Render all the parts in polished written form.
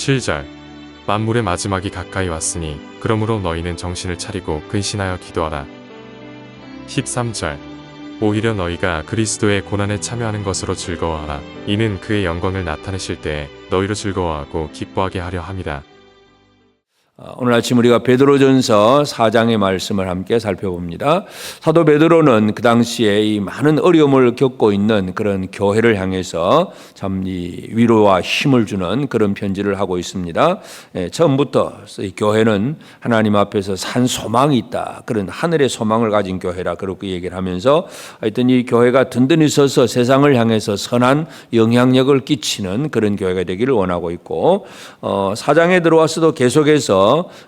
7절 만물의 마지막이 가까이 왔으니 그러므로 너희는 정신을 차리고 근신하여 기도하라. 13절 오히려 너희가 그리스도의 고난에 참여하는 것으로 즐거워하라. 이는 그의 영광을 나타내실 때에 너희로 즐거워하고 기뻐하게 하려 함이라. 오늘 아침 우리가 베드로전서 4장의 말씀을 함께 살펴봅니다. 사도 베드로는 그 당시에 이 많은 어려움을 겪고 있는 그런 교회를 향해서 참 이 위로와 힘을 주는 그런 편지를 하고 있습니다. 처음부터 이 교회는 하나님 앞에서 산 소망이 있다. 그런 하늘의 소망을 가진 교회라 그렇게 얘기를 하면서 하여튼 이 교회가 든든히 서서 세상을 향해서 선한 영향력을 끼치는 그런 교회가 되기를 원하고 있고 4장에 들어와서도 계속해서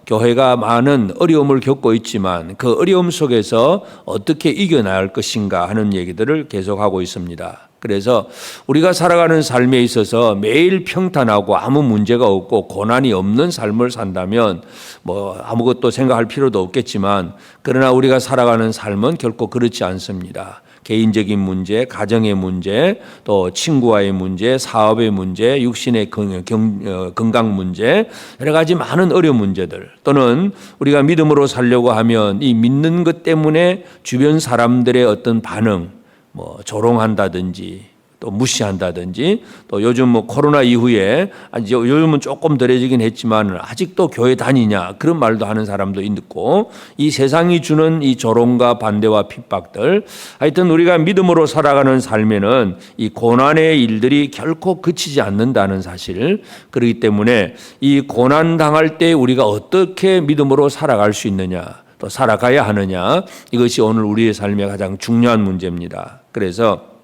교회가 많은 어려움을 겪고 있지만 그 어려움 속에서 어떻게 이겨나갈 것인가 하는 얘기들을 계속하고 있습니다. 그래서 우리가 살아가는 삶에 있어서 매일 평탄하고 아무 문제가 없고 고난이 없는 삶을 산다면 뭐 아무것도 생각할 필요도 없겠지만 그러나 우리가 살아가는 삶은 결코 그렇지 않습니다. 개인적인 문제, 가정의 문제, 또 친구와의 문제, 사업의 문제, 육신의 건강 문제, 여러 가지 많은 어려운 문제들 또는 우리가 믿음으로 살려고 하면 이 믿는 것 때문에 주변 사람들의 어떤 반응, 뭐 조롱한다든지 또 무시한다든지 또 요즘 뭐 코로나 이후에 요즘은 조금 덜해지긴 했지만 아직도 교회 다니냐 그런 말도 하는 사람도 있고 이 세상이 주는 이 조롱과 반대와 핍박들 하여튼 우리가 믿음으로 살아가는 삶에는 이 고난의 일들이 결코 그치지 않는다는 사실 그렇기 때문에 이 고난 당할 때 우리가 어떻게 믿음으로 살아갈 수 있느냐 또 살아가야 하느냐 이것이 오늘 우리의 삶의 가장 중요한 문제입니다. 그래서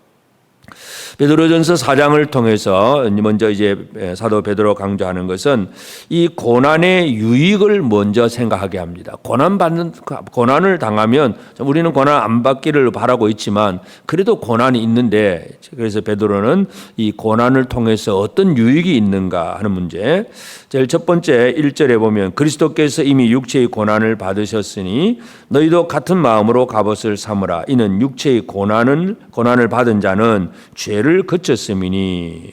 베드로전서 4장을 통해서 먼저 이제 사도 베드로 강조하는 것은 이 고난의 유익을 먼저 생각하게 합니다. 고난을 당하면 우리는 고난 안 받기를 바라고 있지만 그래도 고난이 있는데 그래서 베드로는 이 고난을 통해서 어떤 유익이 있는가 하는 문제. 제일 첫 번째 1절에 보면 그리스도께서 이미 육체의 고난을 받으셨으니 너희도 같은 마음으로 갑옷을 삼으라. 이는 육체의 고난을 받은 자는 죄를 그쳤음이니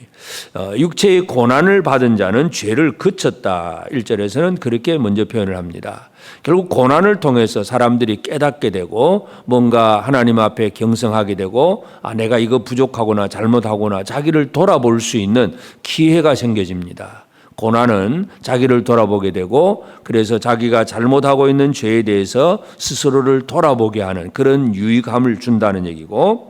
육체의 고난을 받은 자는 죄를 그쳤다. 1절에서는 그렇게 먼저 표현을 합니다. 결국 고난을 통해서 사람들이 깨닫게 되고 뭔가 하나님 앞에 경성하게 되고 내가 이거 부족하거나 잘못하거나 자기를 돌아볼 수 있는 기회가 생겨집니다. 고난은 자기를 돌아보게 되고 그래서 자기가 잘못하고 있는 죄에 대해서 스스로를 돌아보게 하는 그런 유익함을 준다는 얘기고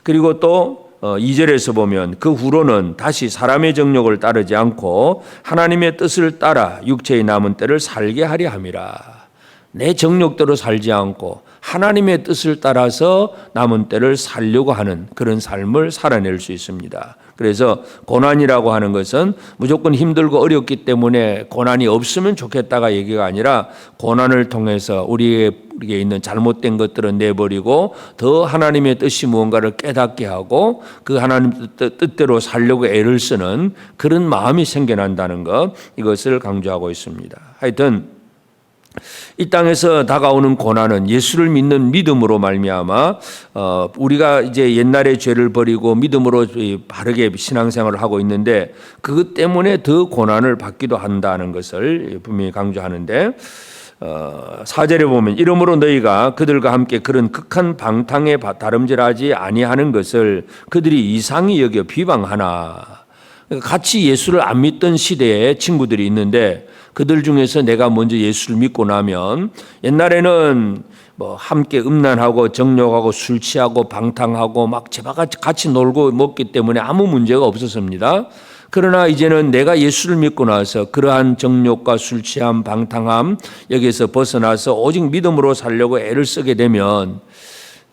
그리고 또 2절에서 보면 그 후로는 다시 사람의 정욕을 따르지 않고 하나님의 뜻을 따라 육체의 남은 때를 살게 하려 함이라. 내 정욕대로 살지 않고 하나님의 뜻을 따라서 남은 때를 살려고 하는 그런 삶을 살아낼 수 있습니다. 그래서 고난이라고 하는 것은 무조건 힘들고 어렵기 때문에 고난이 없으면 좋겠다가 얘기가 아니라 고난을 통해서 우리에게 있는 잘못된 것들은 내버리고 더 하나님의 뜻이 무언가를 깨닫게 하고 그 하나님 뜻대로 살려고 애를 쓰는 그런 마음이 생겨난다는 것 이것을 강조하고 있습니다. 하여튼 이 땅에서 다가오는 고난은 예수를 믿는 믿음으로 말미암아 우리가 이제 옛날의 죄를 버리고 믿음으로 바르게 신앙생활을 하고 있는데 그것 때문에 더 고난을 받기도 한다는 것을 분명히 강조하는데 4절에 보면 이러므로 너희가 그들과 함께 그런 극한 방탕에 다름질하지 아니하는 것을 그들이 이상히 여겨 비방하나. 같이 예수를 안 믿던 시대에 친구들이 있는데 그들 중에서 내가 먼저 예수를 믿고 나면 옛날에는 뭐 함께 음란하고 정욕하고 술 취하고 방탕하고 막 제바같이 같이 놀고 먹기 때문에 아무 문제가 없었습니다. 그러나 이제는 내가 예수를 믿고 나서 그러한 정욕과 술 취함 방탕함 여기에서 벗어나서 오직 믿음으로 살려고 애를 쓰게 되면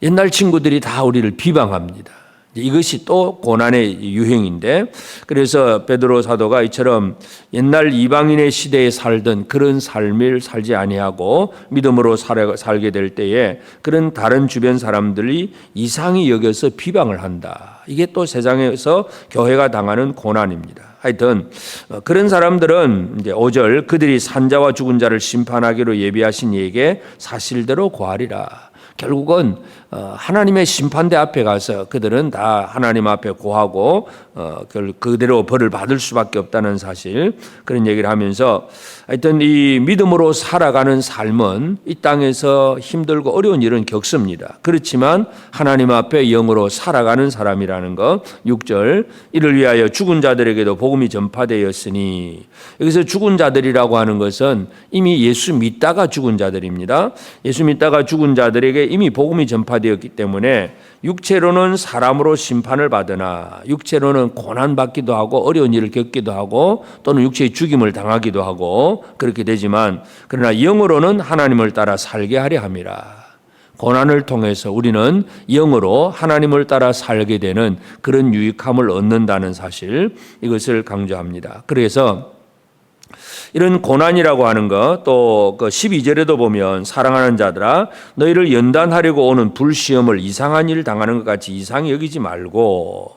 옛날 친구들이 다 우리를 비방합니다. 이것이 또 고난의 유행인데 그래서 베드로 사도가 이처럼 옛날 이방인의 시대에 살던 그런 삶을 살지 아니하고 믿음으로 살게 될 때에 그런 다른 주변 사람들이 이상히 여겨서 비방을 한다. 이게 또 세상에서 교회가 당하는 고난입니다. 하여튼 그런 사람들은 이제 5절 그들이 산자와 죽은 자를 심판하기로 예비하신 이에게 사실대로 고하리라. 결국은 하나님의 심판대 앞에 가서 그들은 다 하나님 앞에 고하고 그대로 벌을 받을 수밖에 없다는 사실, 그런 얘기를 하면서 하여튼 이 믿음으로 살아가는 삶은 이 땅에서 힘들고 어려운 일은 겪습니다. 그렇지만 하나님 앞에 영으로 살아가는 사람이라는 것. 6절, 이를 위하여 죽은 자들에게도 복음이 전파되었으니, 여기서 죽은 자들이라고 하는 것은 이미 예수 믿다가 죽은 자들입니다. 예수 믿다가 죽은 자들에게 이미 복음이 전파되었기 때문에 육체로는 사람으로 심판을 받으나, 육체로는 고난받기도 하고 어려운 일을 겪기도 하고 또는 육체의 죽임을 당하기도 하고 그렇게 되지만, 그러나 영으로는 하나님을 따라 살게 하려 함이라. 고난을 통해서 우리는 영으로 하나님을 따라 살게 되는 그런 유익함을 얻는다는 사실, 이것을 강조합니다. 그래서 이런 고난이라고 하는 것, 또 그 12절에도 보면 사랑하는 자들아 너희를 연단하려고 오는 불시험을 이상한 일 당하는 것 같이 이상히 여기지 말고,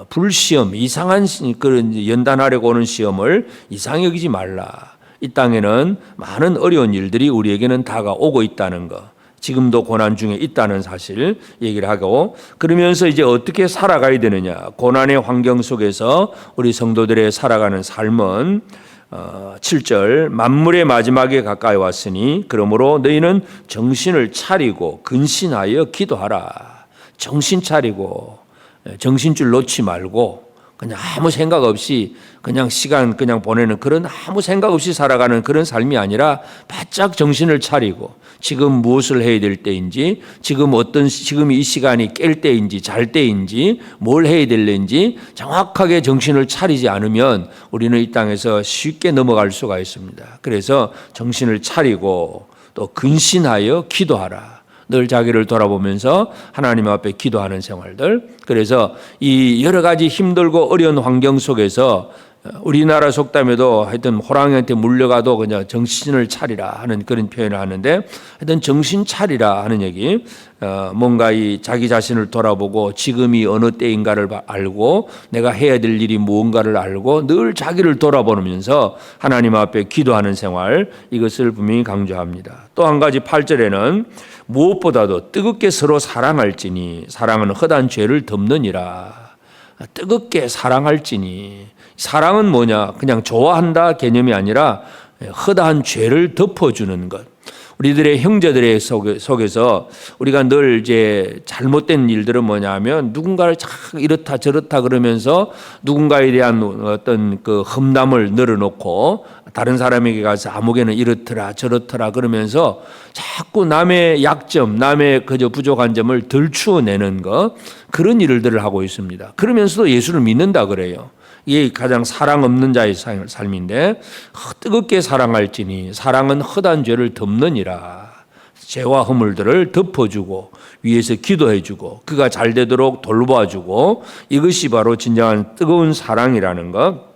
불시험, 이상한 그런 연단하려고 오는 시험을 이상히 여기지 말라. 이 땅에는 많은 어려운 일들이 우리에게는 다가오고 있다는 것, 지금도 고난 중에 있다는 사실 얘기를 하고, 그러면서 이제 어떻게 살아가야 되느냐, 고난의 환경 속에서 우리 성도들의 살아가는 삶은 7절, 만물의 마지막에 가까이 왔으니 그러므로 너희는 정신을 차리고 근신하여 기도하라. 정신 차리고 정신줄 놓지 말고 그냥 아무 생각 없이 그냥 시간 그냥 보내는 그런 아무 생각 없이 살아가는 그런 삶이 아니라 바짝 정신을 차리고 지금 무엇을 해야 될 때인지, 지금이 이 시간이 깰 때인지 잘 때인지 뭘 해야 될는지 정확하게 정신을 차리지 않으면 우리는 이 땅에서 쉽게 넘어갈 수가 있습니다. 그래서 정신을 차리고 또 근신하여 기도하라. 늘 자기를 돌아보면서 하나님 앞에 기도하는 생활들. 그래서 이 여러 가지 힘들고 어려운 환경 속에서 우리나라 속담에도 하여튼 호랑이한테 물려가도 그냥 정신을 차리라 하는 그런 표현을 하는데, 하여튼 정신 차리라 하는 얘기, 뭔가 이 자기 자신을 돌아보고 지금이 어느 때인가를 알고 내가 해야 될 일이 무언가를 알고 늘 자기를 돌아보면서 하나님 앞에 기도하는 생활, 이것을 분명히 강조합니다. 또 한 가지 8절에는 무엇보다도 뜨겁게 서로 사랑할지니 사랑은 헛한 죄를 덮느니라. 뜨겁게 사랑할지니, 사랑은 뭐냐? 그냥 좋아한다 개념이 아니라 허다한 죄를 덮어주는 것. 우리들의 형제들의 속에서 우리가 늘 이제 잘못된 일들은 뭐냐면 누군가를 참 이렇다 저렇다 그러면서 누군가에 대한 어떤 그 험담을 늘어놓고 다른 사람에게 가서 아무개는 이렇더라 저렇더라 그러면서 자꾸 남의 약점, 남의 그저 부족한 점을 들추어내는 것, 그런 일들을 하고 있습니다. 그러면서도 예수를 믿는다 그래요. 이게 가장 사랑 없는 자의 삶인데, 뜨겁게 사랑할지니 사랑은 헛한 죄를 덮느니라. 죄와 허물들을 덮어주고 위에서 기도해주고 그가 잘 되도록 돌봐주고, 이것이 바로 진정한 뜨거운 사랑이라는 것.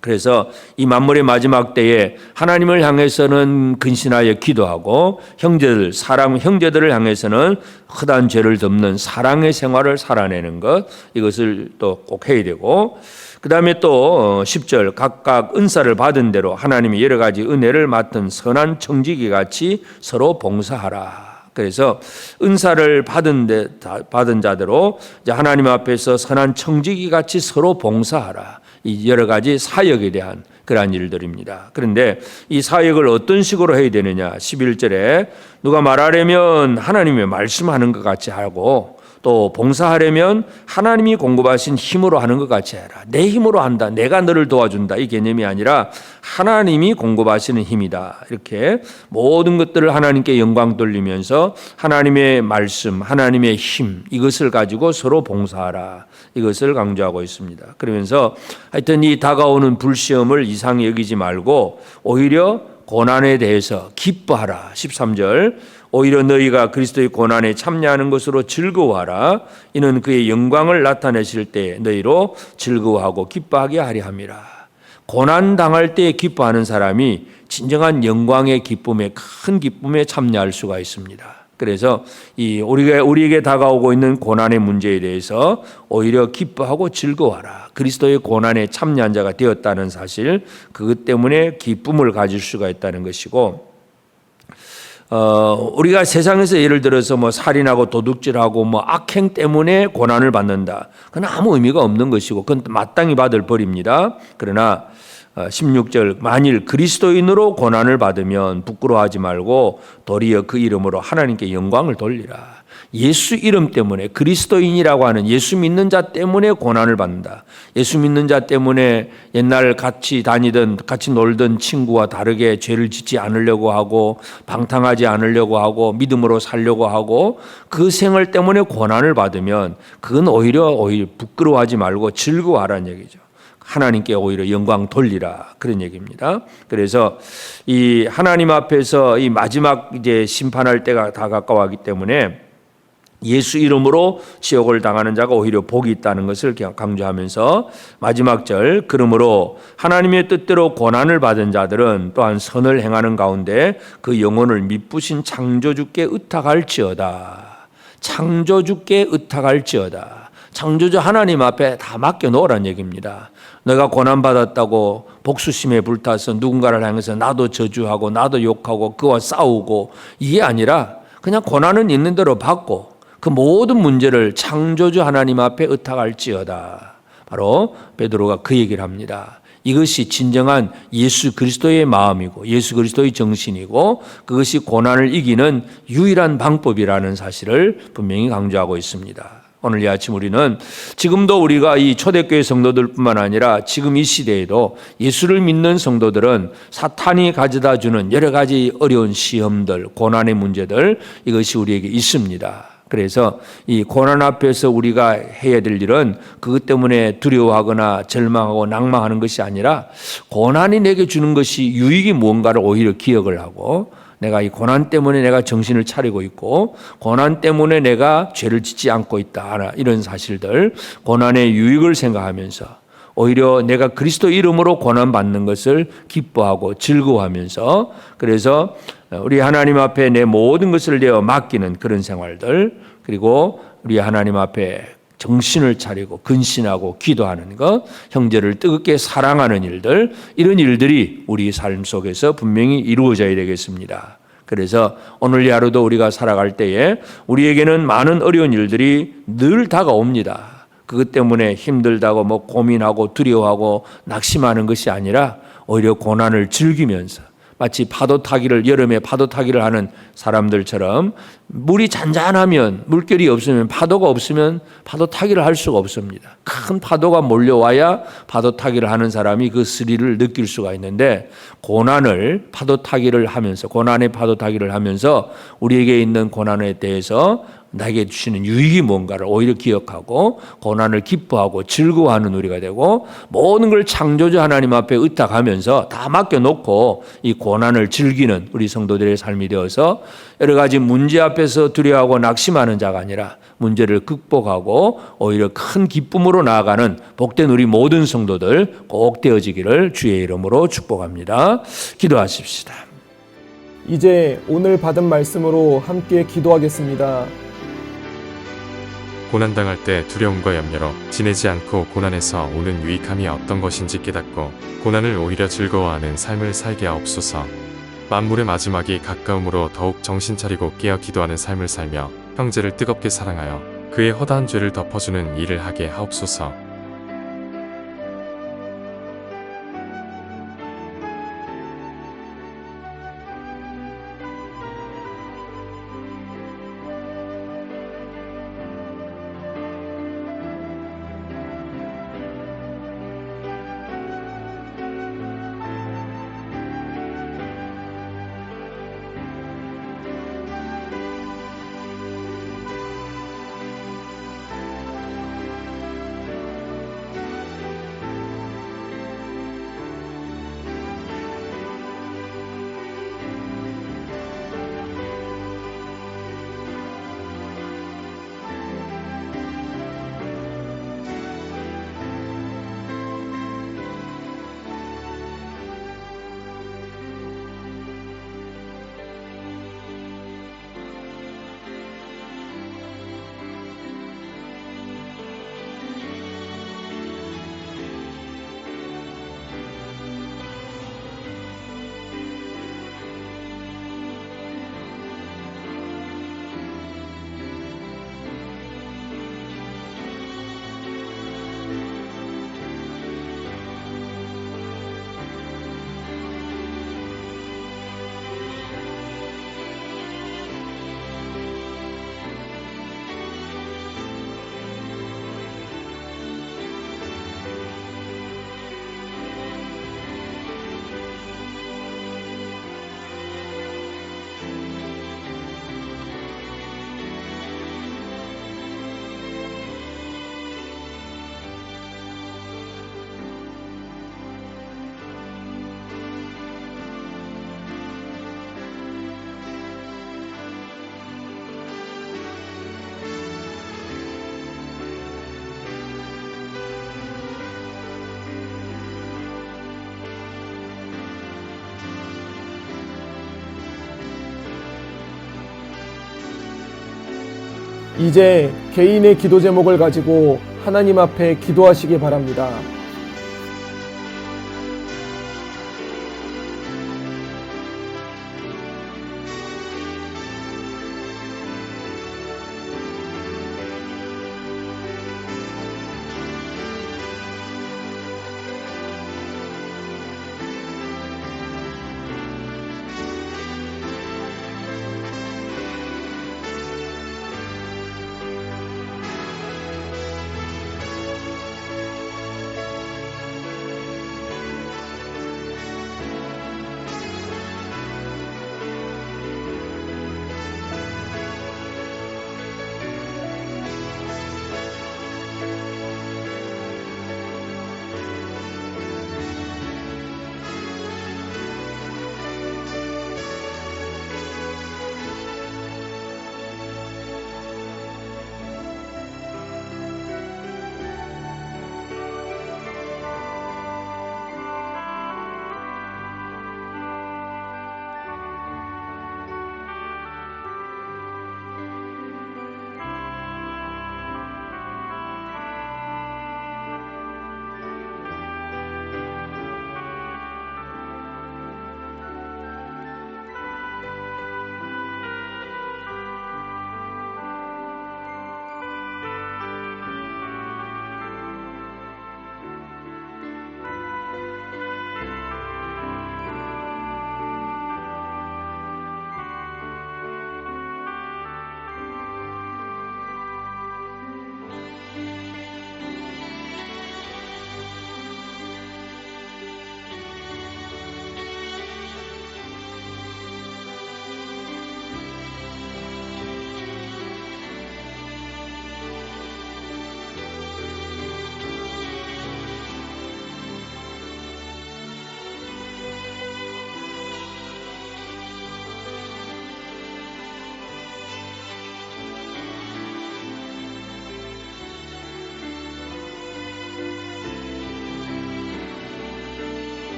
그래서 이 만물의 마지막 때에 하나님을 향해서는 근신하여 기도하고 형제들을 향해서는 헛한 죄를 덮는 사랑의 생활을 살아내는 것, 이것을 또 꼭 해야 되고, 그 다음에 또 10절, 각각 은사를 받은 대로 하나님이 여러 가지 은혜를 맡은 선한 청지기 같이 서로 봉사하라. 그래서 은사를 받은 자대로 이제 하나님 앞에서 선한 청지기 같이 서로 봉사하라. 이 여러 가지 사역에 대한 그러한 일들입니다. 그런데 이 사역을 어떤 식으로 해야 되느냐? 11절에 누가 말하려면 하나님의 말씀하는 것 같이 하고, 또 봉사하려면 하나님이 공급하신 힘으로 하는 것 같이 해라. 내 힘으로 한다, 내가 너를 도와준다, 이 개념이 아니라 하나님이 공급하시는 힘이다. 이렇게 모든 것들을 하나님께 영광 돌리면서 하나님의 말씀, 하나님의 힘, 이것을 가지고 서로 봉사하라, 이것을 강조하고 있습니다. 그러면서 하여튼 이 다가오는 불시험을 이상히 여기지 말고 오히려 고난에 대해서 기뻐하라. 13절, 오히려 너희가 그리스도의 고난에 참여하는 것으로 즐거워하라. 이는 그의 영광을 나타내실 때 너희로 즐거워하고 기뻐하게 하려 함이라. 고난 당할 때 기뻐하는 사람이 진정한 영광의 기쁨에, 큰 기쁨에 참여할 수가 있습니다. 그래서 이 우리에게 다가오고 있는 고난의 문제에 대해서 오히려 기뻐하고 즐거워하라. 그리스도의 고난에 참여한 자가 되었다는 사실, 그것 때문에 기쁨을 가질 수가 있다는 것이고, 우리가 세상에서 예를 들어서 뭐 살인하고 도둑질하고 뭐 악행 때문에 고난을 받는다. 그건 아무 의미가 없는 것이고 그건 마땅히 받을 벌입니다. 그러나 16절 만일 그리스도인으로 고난을 받으면 부끄러워하지 말고 도리어 그 이름으로 하나님께 영광을 돌리라. 예수 이름 때문에 그리스도인이라고 하는 예수 믿는 자 때문에 고난을 받는다. 예수 믿는 자 때문에 옛날 같이 다니던 같이 놀던 친구와 다르게 죄를 짓지 않으려고 하고 방탕하지 않으려고 하고 믿음으로 살려고 하고 그 생활 때문에 고난을 받으면 그건 오히려 부끄러워하지 말고 즐거워하라는 얘기죠. 하나님께 오히려 영광 돌리라 그런 얘기입니다. 그래서 이 하나님 앞에서 이 마지막 이제 심판할 때가 다 가까워하기 때문에 예수 이름으로 지옥을 당하는 자가 오히려 복이 있다는 것을 강조하면서 마지막 절 그러므로 하나님의 뜻대로 고난을 받은 자들은 또한 선을 행하는 가운데 그 영혼을 미쁘신 창조주께 의탁할지어다. 창조주께 의탁할지어다. 창조주 하나님 앞에 다 맡겨놓으라는 얘기입니다. 내가 고난받았다고 복수심에 불타서 누군가를 향해서 나도 저주하고 나도 욕하고 그와 싸우고 이게 아니라 그냥 고난은 있는 대로 받고 그 모든 문제를 창조주 하나님 앞에 의탁할지어다. 바로 베드로가 그 얘기를 합니다. 이것이 진정한 예수 그리스도의 마음이고 예수 그리스도의 정신이고 그것이 고난을 이기는 유일한 방법이라는 사실을 분명히 강조하고 있습니다. 오늘 이 아침 우리는 지금도 우리가 이 초대교회 성도들뿐만 아니라 지금 이 시대에도 예수를 믿는 성도들은 사탄이 가져다 주는 여러 가지 어려운 시험들, 고난의 문제들 이것이 우리에게 있습니다. 그래서 이 고난 앞에서 우리가 해야 될 일은 그것 때문에 두려워하거나 절망하고 낭망하는 것이 아니라 고난이 내게 주는 것이 유익이 무언가를 오히려 기억을 하고 내가 이 고난 때문에 내가 정신을 차리고 있고 고난 때문에 내가 죄를 짓지 않고 있다. 이런 사실들, 고난의 유익을 생각하면서 오히려 내가 그리스도 이름으로 고난받는 것을 기뻐하고 즐거워하면서 그래서 우리 하나님 앞에 내 모든 것을 내어 맡기는 그런 생활들 그리고 우리 하나님 앞에 정신을 차리고 근신하고 기도하는 것, 형제를 뜨겁게 사랑하는 일들 이런 일들이 우리 삶 속에서 분명히 이루어져야 되겠습니다. 그래서 오늘 이 하루도 우리가 살아갈 때에 우리에게는 많은 어려운 일들이 늘 다가옵니다. 그것 때문에 힘들다고 뭐 고민하고 두려워하고 낙심하는 것이 아니라 오히려 고난을 즐기면서 마치 파도 타기를 여름에 파도 타기를 하는 사람들처럼 물이 잔잔하면 물결이 없으면 파도가 없으면 파도 타기를 할 수가 없습니다. 큰 파도가 몰려와야 파도 타기를 하는 사람이 그 스릴을 느낄 수가 있는데 고난을 파도 타기를 하면서 고난의 파도 타기를 하면서 우리에게 있는 고난에 대해서 나에게 주시는 유익이 뭔가를 오히려 기억하고 고난을 기뻐하고 즐거워하는 우리가 되고 모든 걸 창조주 하나님 앞에 의탁하면서 다 맡겨놓고 이 고난을 즐기는 우리 성도들의 삶이 되어서 여러 가지 문제 앞에서 두려워하고 낙심하는 자가 아니라 문제를 극복하고 오히려 큰 기쁨으로 나아가는 복된 우리 모든 성도들 꼭 되어지기를 주의 이름으로 축복합니다. 기도하십시다. 이제 오늘 받은 말씀으로 함께 기도하겠습니다. 고난당할 때 두려움과 염려로 지내지 않고 고난에서 오는 유익함이 어떤 것인지 깨닫고 고난을 오히려 즐거워하는 삶을 살게 하옵소서. 만물의 마지막이 가까움으로 더욱 정신 차리고 깨어 기도하는 삶을 살며 형제를 뜨겁게 사랑하여 그의 허다한 죄를 덮어주는 일을 하게 하옵소서. 이제 개인의 기도 제목을 가지고 하나님 앞에 기도하시기 바랍니다.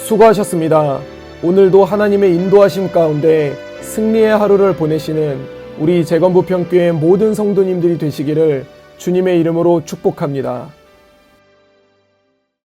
수고하셨습니다. 오늘도 하나님의 인도하심 가운데 승리의 하루를 보내시는 우리 재건부평교회 모든 성도님들이 되시기를 주님의 이름으로 축복합니다.